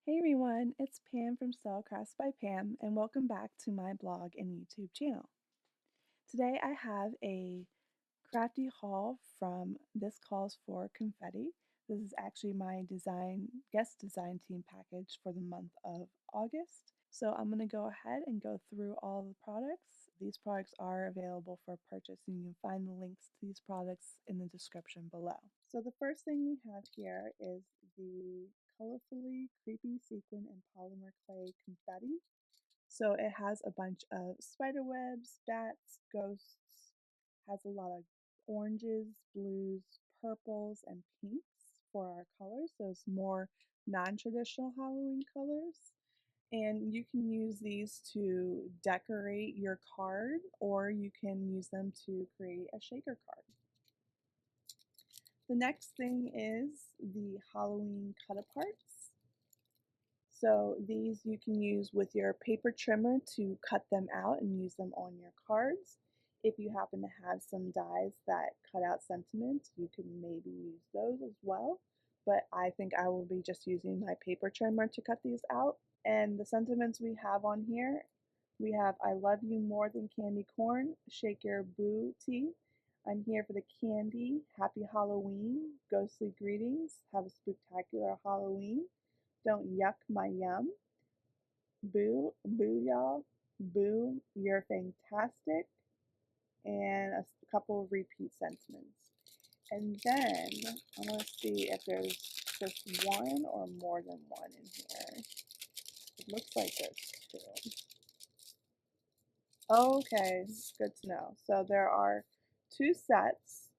Hey everyone, it's Pam from Crafts by Pam, and welcome back to my blog and YouTube channel. Today I have a crafty haul from This Calls for Confetti. This is actually my guest design team package for the month of August. So I'm going to go ahead and go through all the products. These products are available for purchase, and you can find the links to these products in the description below. So the first thing we have here is the colorfully creepy sequin and polymer clay confetti. So it has a bunch of spider webs, bats, ghosts, has a lot of oranges, blues, purples, and pinks for our colors. Those more non-traditional Halloween colors. And you can use these to decorate your card, or you can use them to create a shaker card. The next thing is the Halloween cut-aparts. So these you can use with your paper trimmer to cut them out and use them on your cards. If you happen to have some dies that cut out sentiments, you can maybe use those as well. But I think I will be just using my paper trimmer to cut these out. And the sentiments we have on here, we have I love you more than candy corn, shake your boo tea. I'm here for the candy, happy Halloween, ghostly greetings, have a spectacular Halloween. Don't yuck my yum. Boo, boo y'all. Boo, you're fantastic. And a couple of repeat sentiments. And then I want to see if there's just one or more than one in here. It looks like there's two. Okay, good to know. So there are two sets,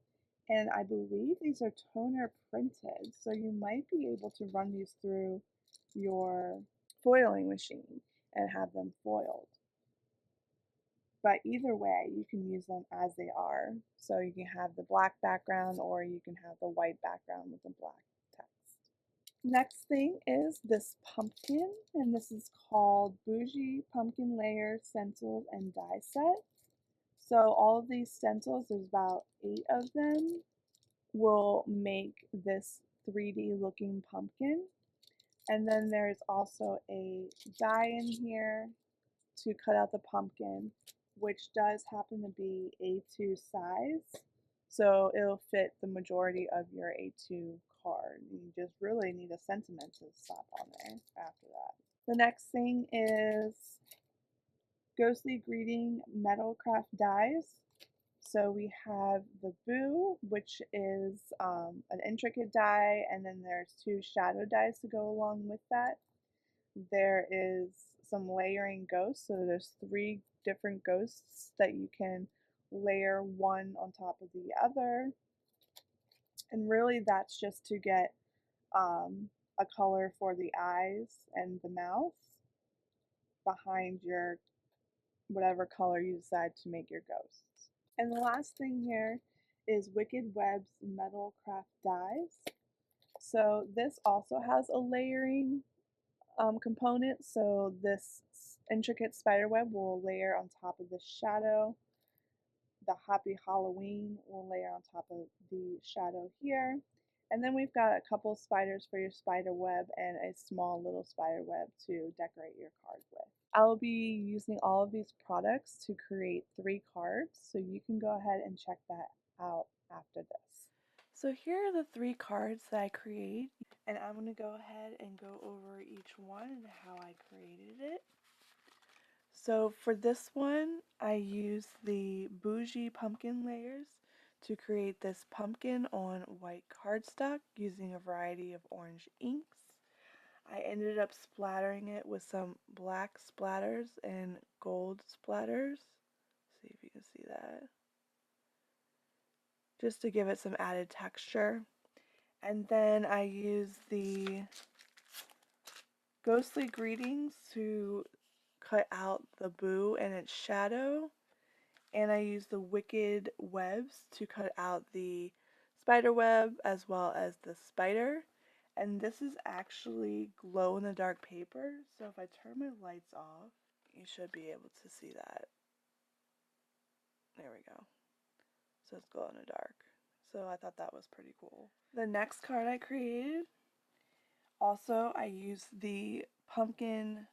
and I believe these are toner printed, so you might be able to run these through your foiling machine and have them foiled. But either way, you can use them as they are. So you can have the black background or you can have the white background with the black text. Next thing is this pumpkin, and this is called Bougie Pumpkin Layer Stencil and Die Set. So all of these stencils, there's about 8 of them, will make this 3D looking pumpkin. And then there's also a die in here to cut out the pumpkin, which does happen to be A2 size. So it'll fit the majority of your A2 card. You just really need a sentiment to slap on there after that. The next thing is Ghostly Greeting Metal Craft Dies. So we have the Boo, which is an intricate die, and then there's 2 shadow dies to go along with that. There is some layering ghosts, so there's 3 different ghosts that you can layer one on top of the other. And really that's just to get a color for the eyes and the mouth behind your whatever color you decide to make your ghosts. And the last thing here is Wicked Web's Metal Craft Dies. So this also has a layering component. So this intricate spider web will layer on top of the shadow. The Happy Halloween will layer on top of the shadow here. And then we've got a couple spiders for your spider web and a small little spider web to decorate your card with. I'll be using all of these products to create 3 cards, so you can go ahead and check that out after this. So here are the 3 cards that I create, and I'm going to go ahead and go over each one and how I created it. So for this one, I used the Bougie Pumpkin layers to create this pumpkin on white cardstock using a variety of orange inks. I ended up splattering it with some black splatters and gold splatters. See if you can see that. Just to give it some added texture. And then I used the Ghostly Greetings to cut out the boo and its shadow. And I used the Wicked Webs to cut out the spider web as well as the spider. And this is actually glow in the dark paper, so if I turn my lights off, you should be able to see that. There we go. So it's glow in the dark. So I thought that was pretty cool. The next card I created Also, I use the pumpkin,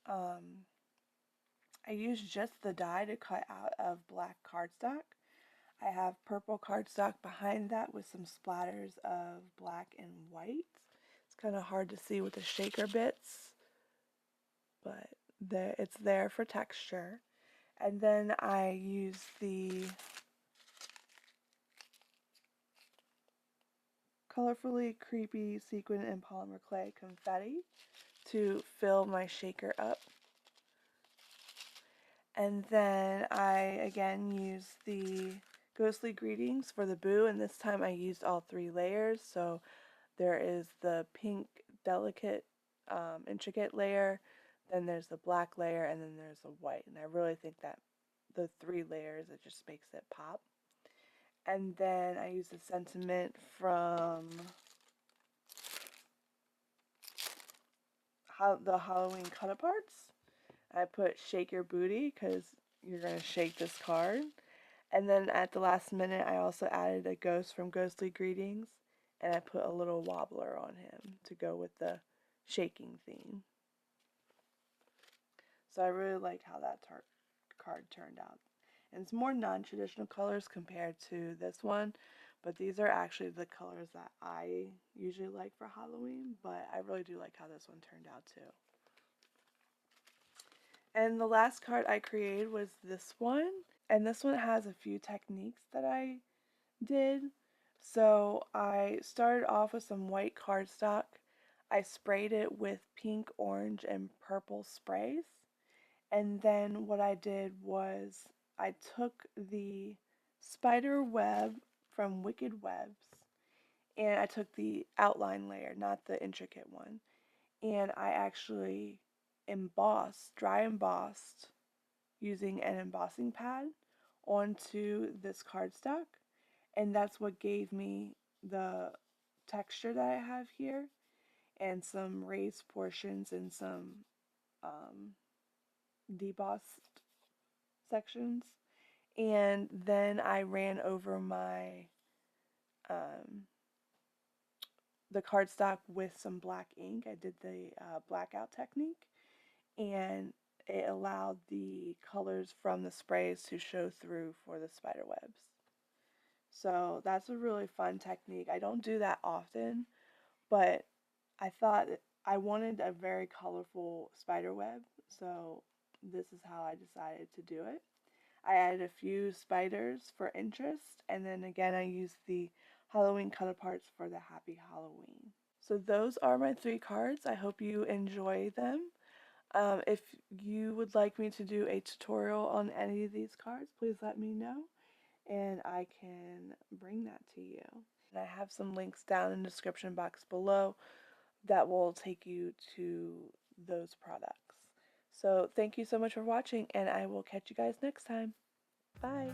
I use just the die to cut out of black cardstock. I have purple cardstock behind that with some splatters of black and white. It's kind of hard to see with the shaker bits, but it's there for texture. And then I use the colorfully creepy sequin and polymer clay confetti to fill my shaker up. And then I again use the ghostly greetings for the boo, and this time I used all 3 layers. So there is the pink delicate intricate layer, then there's the black layer, and then there's the white. And I really think that the 3 layers, it just makes it pop. And then I use the sentiment from the Halloween cut-aparts. I put shake your booty because you're going to shake this card. And then at the last minute, I also added a ghost from Ghostly Greetings, and I put a little wobbler on him to go with the shaking theme. So I really liked how that card turned out. And it's more non-traditional colors compared to this one, but these are actually the colors that I usually like for Halloween, but I really do like how this one turned out too. And the last card I created was this one, and this one has a few techniques that I did. So I started off with some white cardstock. I sprayed it with pink, orange, and purple sprays. And then what I did was I took the spider web from Wicked Webs, and I took the outline layer, not the intricate one, and I actually dry embossed using an embossing pad onto this cardstock, and that's what gave me the texture that I have here, and some raised portions and some debossed sections. And then I ran over my the cardstock with some black ink. I did the blackout technique, and it allowed the colors from the sprays to show through for the spider webs. So that's a really fun technique. I don't do that often, but I thought I wanted a very colorful spider web, so this is how I decided to do it. I added a few spiders for interest, and then again I used the Halloween cut-aparts for the Happy Halloween. So those are my 3 cards. I hope you enjoy them. If you would like me to do a tutorial on any of these cards, please let me know, and I can bring that to you. And I have some links down in the description box below that will take you to those products. So thank you so much for watching, and I will catch you guys next time. Bye!